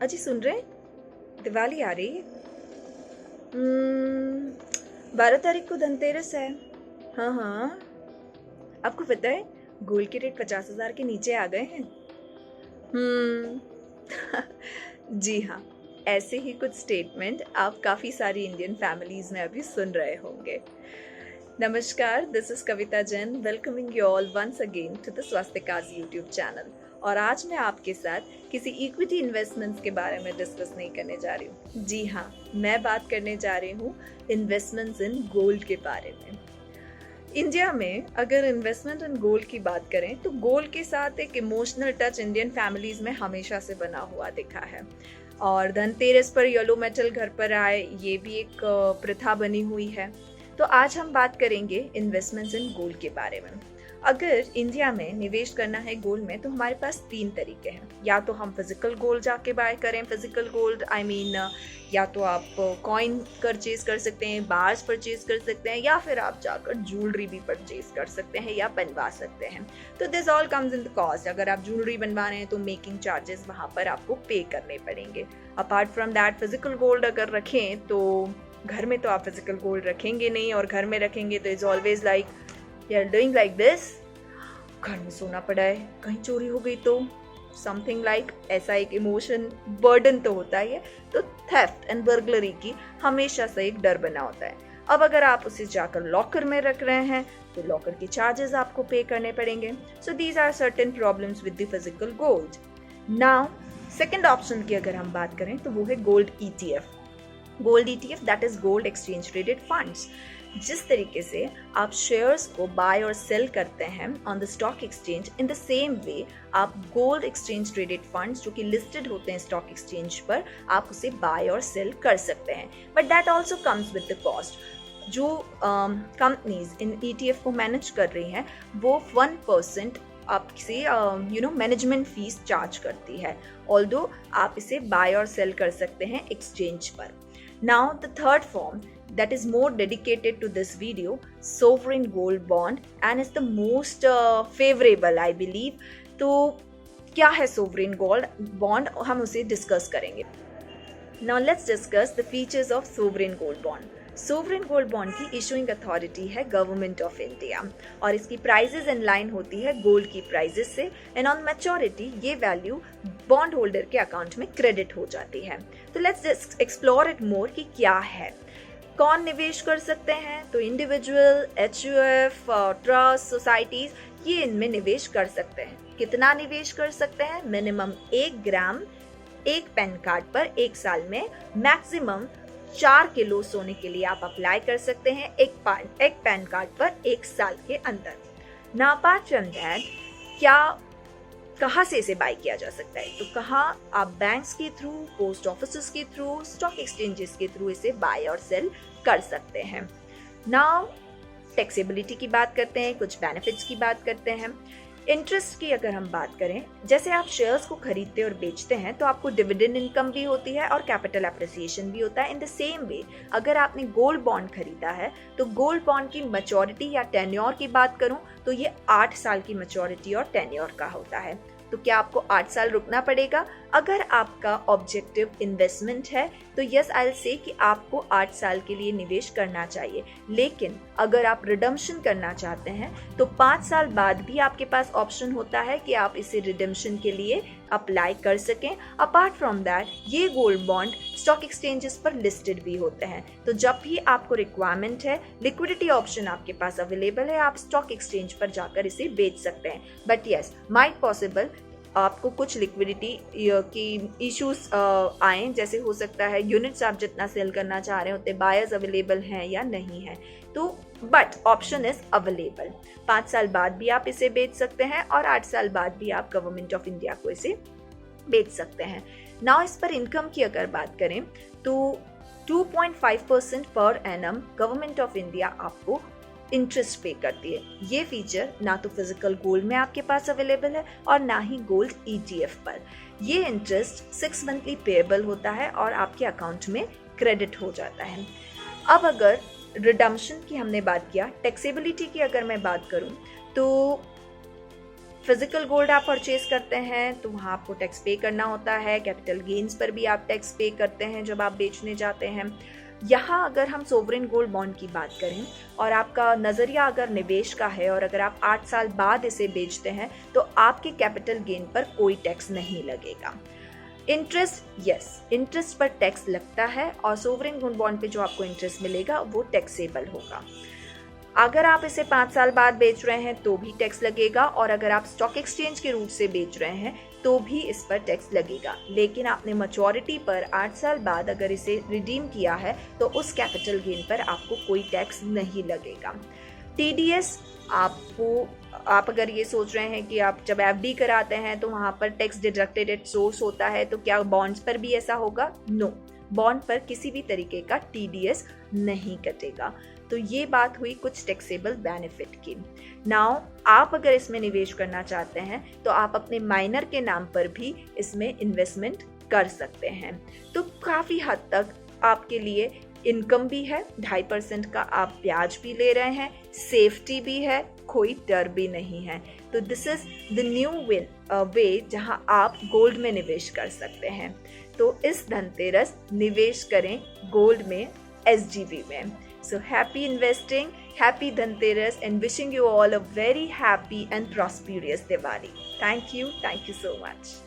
अजी सुन रहे हैं? दिवाली आ रही है। 12 तारीख को धनतेरस है। हाँ हाँ, आपको पता है गोल्ड के रेट 50,000 के नीचे आ गए हैं। हम्म जी हाँ, ऐसे ही कुछ स्टेटमेंट आप काफ़ी सारी इंडियन फैमिलीज़ में अभी सुन रहे होंगे। नमस्कार, this is Kavita Jain welcoming you all once again to the Swastika's YouTube channel. और आज मैं आपके साथ किसी इक्विटी इन्वेस्टमेंट्स के बारे में डिस्कस नहीं करने जा रही हूँ। जी हाँ, मैं बात करने जा रही हूँ इन्वेस्टमेंट्स इन गोल्ड के बारे में। इंडिया में अगर इन्वेस्टमेंट इन गोल्ड की बात करें तो गोल्ड के साथ एक इमोशनल टच इंडियन फैमिलीज में हमेशा से बना हुआ दिखा है। और धनतेरस पर येलो मेटल घर पर आए, ये भी एक प्रथा बनी हुई है। तो आज हम बात करेंगे इन्वेस्टमेंट्स इन गोल्ड के बारे में। अगर इंडिया में निवेश करना है गोल्ड में तो हमारे पास 3 तरीके हैं। या तो हम फिजिकल गोल्ड जाके बाय करें, फिजिकल गोल्ड आई मीन या तो आप कॉइन परचेज कर सकते हैं, बार्स परचेज कर सकते हैं, या फिर आप जाकर ज्वेलरी भी परचेज कर सकते हैं या बनवा सकते हैं। तो this all comes in the cost. अगर आप ज्वेलरी बनवा रहे हैं तो मेकिंग चार्जेस वहाँ पर आपको पे करने पड़ेंगे। Apart from that physical gold अगर रखें तो घर में तो आप फिजिकल गोल्ड रखेंगे नहीं, और घर में रखेंगे तो is always like you are doing like this, घर में सोना पड़ा है, कहीं चोरी हो गई तो समथिंग लाइक ऐसा एक इमोशन बर्डन तो होता ही है। तो थेफ्ट एंड बर्गलरी की हमेशा से एक डर बना होता है। अब अगर आप उसे जाकर लॉकर में रख रहे हैं तो लॉकर के चार्जेस आपको पे करने पड़ेंगे। So these are certain problems with the physical gold. Now second option की अगर हम बात करें तो वो है gold ETF. Gold ETF that is gold exchange traded funds. जिस तरीके से आप शेयर्स को बाय और सेल करते हैं on the stock exchange, in the same way आप गोल्ड एक्सचेंज ट्रेडेड फंड्स जो कि लिस्टेड होते हैं स्टॉक एक्सचेंज पर, आप उसे बाय और सेल कर सकते हैं। But that also comes with the cost. जो कंपनीज इन ईटीएफ को मैनेज कर रही हैं वो 1% आपसे मैनेजमेंट फीस चार्ज करती है, ऑल्दो आप इसे बाय और सेल कर सकते हैं एक्सचेंज पर। Now the third form that is more dedicated to this video, sovereign gold bond, and is the most favorable I believe. तो क्या है sovereign gold bond, हम उसे डिस्कस करेंगे। Now let's discuss the features of sovereign gold bond. Sovereign gold bond की issuing authority है government of India, और इसकी प्राइजेस इन लाइन होती है गोल्ड की प्राइजेस से, एंड ऑन मैच्योरिटी ये वैल्यू बॉन्ड होल्डर के अकाउंट में क्रेडिट हो जाती है। तो let's just explore it more कि क्या है, कौन निवेश कर सकते हैं। तो इंडिविजुअल, एचयूएफ, ट्रस्ट, सोसाइटीज ये इनमें निवेश कर सकते हैं। कितना निवेश कर सकते हैं? मिनिमम 1 ग्राम एक पैन कार्ड पर 1 साल में, मैक्सिमम 4 किलो सोने के लिए आप अप्लाई कर सकते हैं एक पैन कार्ड पर 1 साल के अंदर। ना अपार्ट फ्रॉम दैट, कहाँ से इसे बाय किया जा सकता है? तो कहाँ आप बैंक्स के थ्रू, पोस्ट ऑफिस के थ्रू, स्टॉक एक्सचेंजेस के थ्रू इसे बाय और सेल कर सकते हैं। नाउ टैक्सेबिलिटी की बात करते हैं, कुछ बेनिफिट्स की बात करते हैं। इंटरेस्ट की अगर हम बात करें, जैसे आप शेयर्स को खरीदते और बेचते हैं तो आपको डिविडेंड इनकम भी होती है और कैपिटल एप्रिसिएशन भी होता है। इन द सेम वे अगर आपने गोल्ड बॉन्ड खरीदा है तो गोल्ड बॉन्ड की मैच्योरिटी या टेन्योर की बात करूं तो ये 8 साल की मैच्योरिटी और टेन्योर का होता है। तो क्या आपको 8 साल रुकना पड़ेगा? अगर आपका ऑब्जेक्टिव इन्वेस्टमेंट है तो यस आई विल से कि आपको 8 साल के लिए निवेश करना चाहिए। लेकिन अगर आप रिडम्पशन करना चाहते हैं तो 5 साल बाद भी आपके पास ऑप्शन होता है कि आप इसे रिडम्पशन के लिए अप्लाई कर सकें। अपार्ट फ्रॉम दैट ये गोल्ड बॉन्ड स्टॉक एक्सचेंजेस पर लिस्टेड भी होते हैं, तो जब भी आपको रिक्वायरमेंट है, लिक्विडिटी ऑप्शन आपके पास अवेलेबल है, आप स्टॉक एक्सचेंज पर जाकर इसे बेच सकते हैं। बट यस, माइट पॉसिबल आपको कुछ लिक्विडिटी की इश्यूज आए, जैसे हो सकता है यूनिट्स आप जितना सेल करना चाह रहे होते बायर्स अवेलेबल हैं या नहीं है, तो बट ऑप्शन इज अवेलेबल। 5 साल बाद भी आप इसे बेच सकते हैं और 8 साल बाद भी आप गवर्नमेंट ऑफ इंडिया को इसे बेच सकते हैं। नाउ इस पर इनकम की अगर बात करें तो 2.5% per annum government of India आपको इंटरेस्ट पे करती है। ये फीचर ना तो फिजिकल गोल्ड में आपके पास अवेलेबल है और ना ही गोल्ड ईटीएफ पर। ये इंटरेस्ट 6 मंथली पेएबल होता है और आपके अकाउंट में क्रेडिट हो जाता है। अब अगर रिडम्पशन की हमने बात किया, टैक्सेबिलिटी की अगर मैं बात करूं तो फिजिकल गोल्ड आप परचेज करते हैं तो वहाँ आपको टैक्स पे करना होता है। कैपिटल गेन्स पर भी आप टैक्स पे करते हैं जब आप बेचने जाते हैं। यहाँ अगर हम सोवरेन गोल्ड बॉन्ड की बात करें और आपका नज़रिया अगर निवेश का है और अगर आप 8 साल बाद इसे बेचते हैं तो आपके कैपिटल गेन पर कोई टैक्स नहीं लगेगा। इंटरेस्ट, यस, इंटरेस्ट पर टैक्स लगता है और सोवरेन गोल्ड बॉन्ड पे जो आपको इंटरेस्ट मिलेगा वो टैक्सेबल होगा। अगर आप इसे 5 साल बाद बेच रहे हैं तो भी टैक्स लगेगा और अगर आप स्टॉक एक्सचेंज के रूट से बेच रहे हैं तो भी इस पर टैक्स लगेगा। लेकिन आपने मैच्योरिटी पर 8 साल बाद अगर इसे रिडीम किया है तो उस कैपिटल गेन पर आपको कोई टैक्स नहीं लगेगा। टीडीएस आप अगर ये सोच रहे हैं कि आप जब एफडी कराते हैं तो वहाँ पर टैक्स डिडक्टेड एट सोर्स होता है, तो क्या बॉन्ड्स पर भी ऐसा होगा? नो, बॉन्ड पर किसी भी तरीके का टीडीएस नहीं कटेगा। तो ये बात हुई कुछ टैक्सेबल बेनिफिट की। नाउ आप अगर इसमें निवेश करना चाहते हैं तो आप अपने माइनर के नाम पर भी इसमें इन्वेस्टमेंट कर सकते हैं। तो काफ़ी हद तक आपके लिए इनकम भी है, 2.5% का आप ब्याज भी ले रहे हैं, सेफ्टी भी है, कोई डर भी नहीं है। तो this is the new way जहां आप गोल्ड में निवेश कर सकते हैं। तो इस धनतेरस निवेश करें गोल्ड में, SGB में। So happy investing, happy Dhanteras, and wishing you all a very happy and prosperous Diwali. Thank you so much.